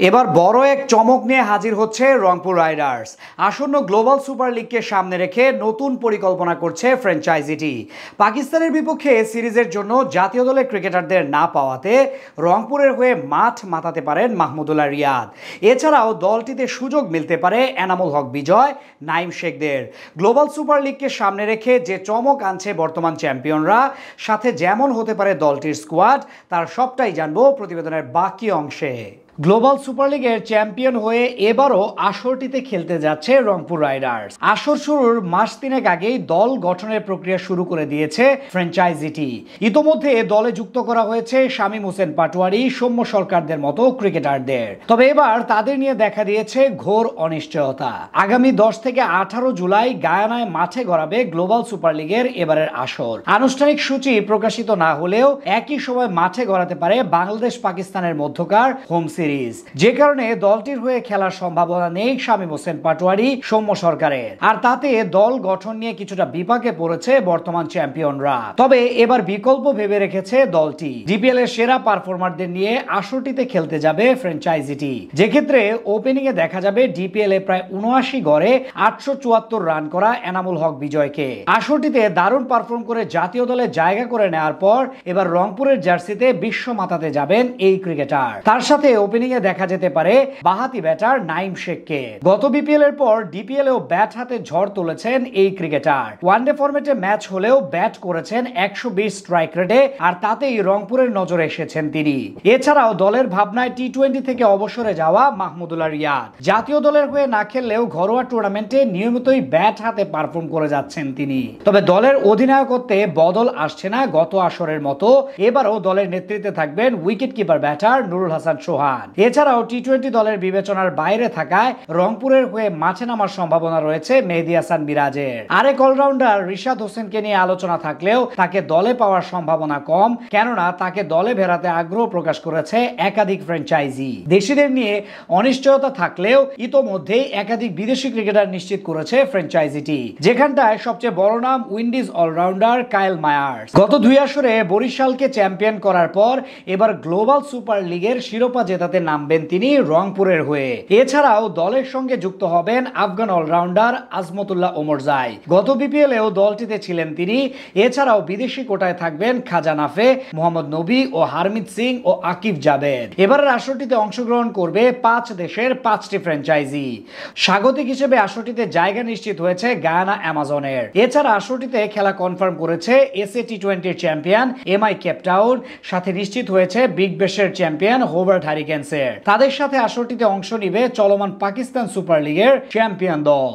এবার বড় এক চমক নিয়ে হাজির হচ্ছে রংপুর রাইডার্স। আসন্ন গ্লোবাল সুপার লিগকে সামনে রেখে নতুন পরিকল্পনা করছে ফ্র্যাঞ্চাইজিটি। পাকিস্তানের বিপক্ষে সিরিজের জন্য জাতীয় দলের ক্রিকেটারদের না পাওয়াতে রংপুরের হয়ে মাঠ মাতাতে পারেন মাহমুদুল্লাহ রিয়াদ। এছাড়াও দলটিতে সুযোগ মিলতে পারে এনামুল হক বিজয়, নাইম শেখদের। গ্লোবাল সুপার লিগকে সামনে রেখে যে চমক আনছে বর্তমান চ্যাম্পিয়নরা, সাথে যেমন হতে পারে দলটির স্কোয়াড, তার সবটাই জানবো প্রতিবেদনের বাকি অংশে। গ্লোবাল সুপার লিগের চ্যাম্পিয়ন হয়ে এবারও আসরটিতে খেলতে যাচ্ছে রংপুর রাইডার্স। আসর শুরুর মাস তিনেক আগেই দল গঠনের প্রক্রিয়া শুরু করে দিয়েছে ফ্র্যাঞ্চাইজিটি। ইতোমধ্যে দলে যুক্ত করা হয়েছে শামীম হোসেন পাটোয়ারি, সৌম্য সরকারদের মতো ক্রিকেটারদের। তবে এবার তাদের নিয়ে দেখা দিয়েছে ঘোর অনিশ্চয়তা। আগামী 10 থেকে 18 জুলাই গায়ানায় মাঠে গড়াবে গ্লোবাল সুপার লিগের এবারের আসর। আনুষ্ঠানিক সূচি প্রকাশিত না হলেও একই সময় মাঠে গড়াতে পারে বাংলাদেশ পাকিস্তানের মধ্যকার হোম সিরিজ, যে কারণে দলটির হয়ে খেলার সম্ভাবনা নেই শামীম হোসেন পাটোয়ারি, সৌম্য সরকারের। আর তাতে দল গঠন নিয়ে কিছুটা বিপাকে পড়েছে বর্তমান চ্যাম্পিয়নরা। তবে এবার বিকল্প ভেবে রেখেছে দলটি। ডিপিএল এর সেরা পারফরমারদের নিয়ে আসরটিতে খেলতে যাবে ফ্র্যাঞ্চাইজিটি, যে ক্ষেত্রে ওপেনিং এ দেখা যাবে ডিপিএল এ প্রায় 79 গড়ে 874 রান করা এনামুল হক বিজয়কে। আসরটিতে দারুণ পারফর্ম করে জাতীয় দলে জায়গা করে নেওয়ার পর এবার রংপুরের জার্সিতে বিশ্ব মাতাতে যাবেন এই ক্রিকেটার। তার সাথে ওপেনিং এ দেখা যেতে পারে বাহাতি ব্যাটার নাইম শেখকে। গত বিপিএল এর পর ডিপিএল এও ব্যাট হাতে ঝড় তুলেছেন এই ক্রিকেটার। ওয়ানডে ফরম্যাটে ম্যাচ হলেও ব্যাট করেছেন 120 স্ট্রাইক রেটে, আর তাতেই রংপুরের নজরে এসেছেন তিনি। এছাড়াও দলের ভাবনায় টি-20 থেকে অবসরে যাওয়া মাহমুদুল্লাহ রিয়াদ। জাতীয় দলের হয়ে না খেললেও ঘরোয়া টুর্নামেন্টে নিয়মিতই ব্যাট হাতে পারফর্ম করে যাচ্ছেন তিনি। তবে দলের অধিনায়কত্বে বদল আসছে না গত আসরের মতো। এবারও দলের নেতৃত্বে থাকবেন wicket keeper batter Nurul Hasan Sohan. এছাড়াও টি-20 দলের বিবেচনার বাইরে থাকায় রংপুরের হয়ে মাঠে নামার সম্ভাবনা রয়েছে মেহেদী হাসান মিরাজের। আরেক অলরাউন্ডার রিশাদ হোসেনকে নিয়ে আলোচনা থাকলেও তাকে দলে পাওয়ার সম্ভাবনা কম, কেননা তাকে দলে ফেরাতে আগ্রহ প্রকাশ করেছে একাধিক ফ্র্যাঞ্চাইজি। দেশিদের নিয়ে অনিশ্চয়তা থাকলেও ইতোমধ্যেই একাধিক বিদেশি ক্রিকেটার নিশ্চিত করেছে ফ্র্যাঞ্চাইজিটি, যেখানটায় সবচেয়ে বড় নাম উইন্ডিজ অলরাউন্ডার কাইল মায়ার্স। গত 2 আসরে বরিশালকে চ্যাম্পিয়ন করার পর এবার গ্লোবাল সুপার লিগের শিরোপা জেতাতে নামবেন তিনি রংপুরের হয়ে। এছাড়াও দলের সঙ্গে যুক্ত হবেন আফগান অলরাউন্ডার আজমতুল্লাহ ওমরজাই। গত বিপিএল এও দলটিতে ছিলেন তিনি। এছাড়াও বিদেশি কোটায় থাকবেন খাজা নাফে, মোহাম্মদ নবী ও হারমিত সিং ও আকিব জাবেদ। এবারের আসরটিতে অংশগ্রহণ করবে 5 দেশের 5টি ফ্র্যাঞ্চাইজি। স্বাগতিক হিসেবে আসরটিতে জায়গা নিশ্চিত হয়েছে গায়ানা অ্যামাজনের। এছাড়া আসরটিতে খেলা কনফার্ম করেছে এসএ টি-20 চ্যাম্পিয়ন এমআই কেপটাউন, সাথে নিশ্চিত হয়েছে বিগ ব্যাশের চ্যাম্পিয়ন হোবার্ট হারিকেন্সের। তাদের সাথে আসরটিতে অংশ নিবে চলমান পাকিস্তান সুপার লিগের চ্যাম্পিয়ন দল।